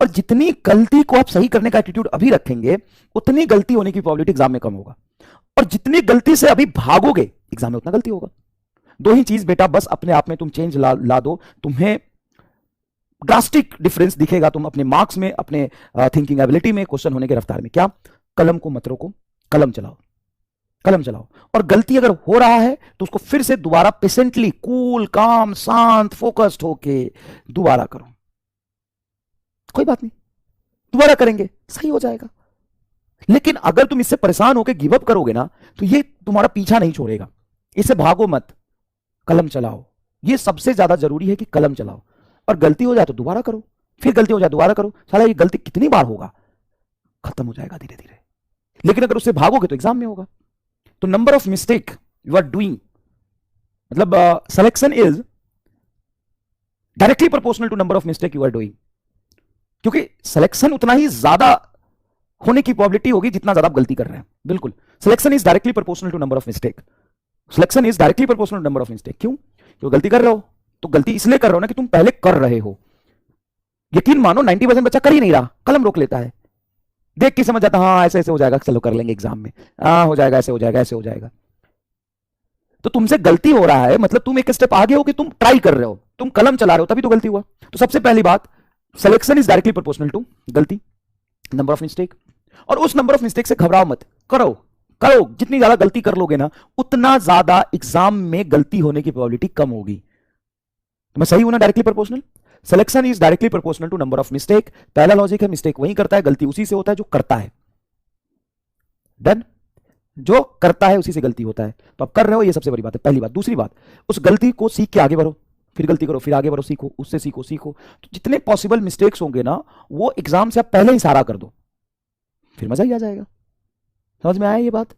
और जितनी गलती को आप सही करने का एटीट्यूड अभी रखेंगे, उतनी गलती होने की प्रोबेबिलिटी एग्जाम में कम होगा। और जितनी गलती से अभी भागोगे, एग्जाम में उतना गलती होगा। दो ही चीज बेटा बस अपने आप में तुम चेंज ला दो, तुम्हें ड्रास्टिक डिफरेंस दिखेगा। तुम अपने मार्क्स में, अपने थिंकिंग एबिलिटी में, क्वेश्चन होने के रफ्तार में। क्या? कलम को मत रोको, कलम चलाओ, कलम चलाओ। और गलती अगर हो रहा है तो उसको फिर से दोबारा पेशेंटली, कूल, काम, शांत, फोकस्ड होके दोबारा करो। कोई बात नहीं, दोबारा करेंगे, सही हो जाएगा। लेकिन अगर तुम इससे परेशान होकर गिव अप करोगे ना, तो ये तुम्हारा पीछा नहीं छोड़ेगा। इससे भागो मत, कलम चलाओ। ये सबसे ज्यादा जरूरी है कि कलम चलाओ। और गलती हो जाए तो दोबारा करो, फिर गलती हो जाए दोबारा करो। साला ये गलती कितनी बार होगा, खत्म हो जाएगा धीरे धीरे। लेकिन अगर उससे भागोगे तो एग्जाम में होगा। तो number of mistake you are doing, मतलब selection is directly proportional to number of mistake you are doing. क्योंकि सिलेक्शन उतना ही ज्यादा होने की प्रोबेबिलिटी होगी जितना ज्यादा आप गलती कर रहे हैं। बिल्कुल, selection is directly proportional to number of mistake. Selection is directly proportional to number of mistake. क्यों? क्योंकि गलती कर रहे हो तो गलती इसलिए कर रहे हो ना कि तुम पहले कर रहे हो। यकीन मानो 90% बच्चा कर ही नहीं रहा, कलम रोक लेता है, देख के समझ जाता हाँ ऐसे ऐसे हो जाएगा, चलो कर लेंगे एग्जाम में, हाँ हो जाएगा, ऐसे हो जाएगा, ऐसे हो जाएगा। तो तुमसे गलती हो रहा है, मतलब तुम एक स्टेप आगे हो कि तुम ट्राई कर रहे हो, तुम कलम चला रहे हो, तभी तो गलती हुआ। तो सबसे पहली बात, selection is directly proportional to गलती, नंबर ऑफ मिस्टेक। और उस नंबर ऑफ मिस्टेक से घबराओ मत, करो करो। जितनी ज्यादा गलती कर लोगे ना, उतना ज्यादा एग्जाम में गलती होने की प्रोबेबिलिटी कम होगी। तो मैं सही हूं ना? Directly proportional. Selection is directly proportional to number of mistake. पहला लॉजिक है, मिस्टेक वही करता है, गलती उसी से होता है जो करता है। डन? जो करता है उसी से गलती होता है। तो आप कर रहे हो, ये सबसे बड़ी बात है, पहली बात। दूसरी बात, उस गलती को सीख के आगे बढ़ो, फिर गलती करो, फिर आगे बढ़ो, सीखो, उससे सीखो सीखो। तो जितने पॉसिबल मिस्टेक्स होंगे ना, वो एग्जाम से आप पहले ही सारा कर दो, फिर मजा ही आ जाएगा। समझ में आया ये बात?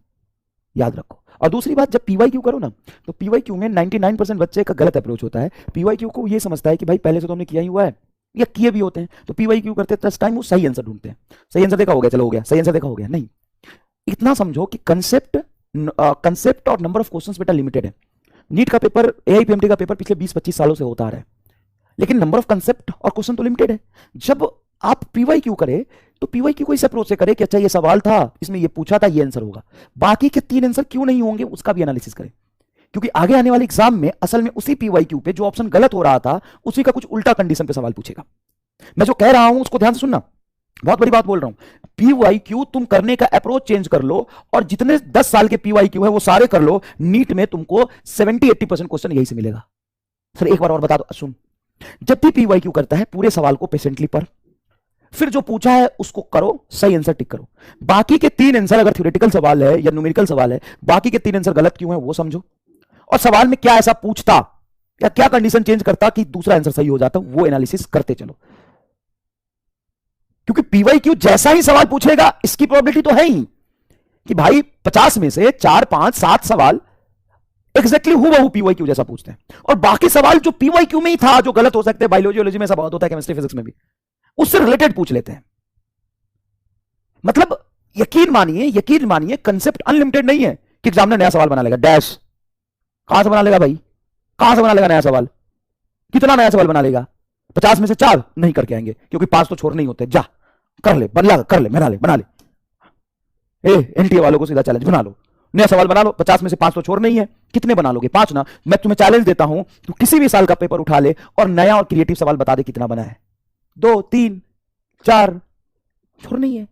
याद रखो। और दूसरी बात, जब पीवाईक्यू करो ना, तो पीवाईक्यू में 99% बच्चे का गलत अप्रोच होता है। पीवाईक्यू को ये समझता है कि भाई पहले से तो हमने किया ही हुआ है, या किए भी होते हैं, तो पीवाईक्यू करते हैं, टाइम वो सही आंसर ढूंढते हैं। सही आंसर देखा, हो गया, चलो हो गया, सही आंसर देखा, हो गया। नहीं, इतना समझो कि कंसेप्ट और नंबर ऑफ क्वेश्चंस बेटा लिमिटेड है। नीट का पेपर, एआईपीएमटी का पेपर पिछले 20-25 सालों से होता आ रहा है, लेकिन नंबर ऑफ कंसेप्ट और क्वेश्चन तो लिमिटेड है। जब आप पीवाईक्यू करें तो पीवाईक्यू को इस अप्रोच से करें कि अच्छा ये सवाल था, इसमें ये पूछा था, ये आंसर होगा, बाकी के 3 आंसर क्यों नहीं होंगे उसका भी एनालिसिस करें। क्योंकि आगे आने वाले एग्जाम में असल में उसी पीवाईक्यू पे जो ऑप्शन गलत हो रहा था, उसी का कुछ उल्टा कंडीशन पे सवाल पूछेगा। मैं जो कह रहा हूं उसको ध्यान से सुनना, बहुत बड़ी बात बोल रहा हूं। पीवाईक्यू तुम करने का अप्रोच चेंज कर लो, और जितने 10 साल के पीवाईक्यू है वो सारे कर लो, नीट में तुमको 70-80% क्वेश्चन यही से मिलेगा। सर एक बार और बता दो, सुन, जब भी पीवाईक्यू करता है पूरे सवाल को पेशेंटली पढ़, फिर जो पूछा है उसको करो, सही आंसर टिक करो। बाकी के 3 आंसर, अगर थ्योरेटिकल सवाल है या न्यूमेरिकल सवाल है, बाकी के 3 आंसर गलत क्यों है वो समझो, और सवाल में क्या ऐसा पूछता या क्या कंडीशन चेंज करता कि दूसरा आंसर सही हो जाता, वो एनालिसिस करते चलो। क्योंकि पीवाईक्यू जैसा ही सवाल पूछेगा, इसकी प्रोबेबिलिटी तो है ही कि भाई 50 में से 4, 5, 7 सवाल एग्जैक्टली हूबहू पीवाईक्यू जैसा पूछते हैं, और बाकी सवाल जो पीवाईक्यू में ही था, जो गलत हो सकते हैं, बायोलॉजी में ऐसा बहुत होता है, केमिस्ट्री फिजिक्स में भी, उससे रिलेटेड पूछ लेते हैं। मतलब यकीन मानिए कंसेप्ट अनलिमिटेड नहीं है कि एग्जामिनर नया सवाल बना लेगा, डैश। कहां से बना लेगा भाई, कहां से बना लेगा नया सवाल? कितना नया सवाल बना लेगा? 50 में से 4 नहीं करके आएंगे, क्योंकि 5 तो छोड़ नहीं होते। जा कर ले, बदला कर ले, बना ले। एनटीए वालों को सीधा चैलेंज, बना लो, नया सवाल बना लो। 50 में से 5 तो छोड़ नहीं है, कितने बना लोगे? 5 ना। मैं तुम्हें चैलेंज देता हूं, तू किसी भी साल का पेपर उठा ले और नया और क्रिएटिव सवाल बता दे कितना बना है। 2, 3, 4 छोड़ नहीं है।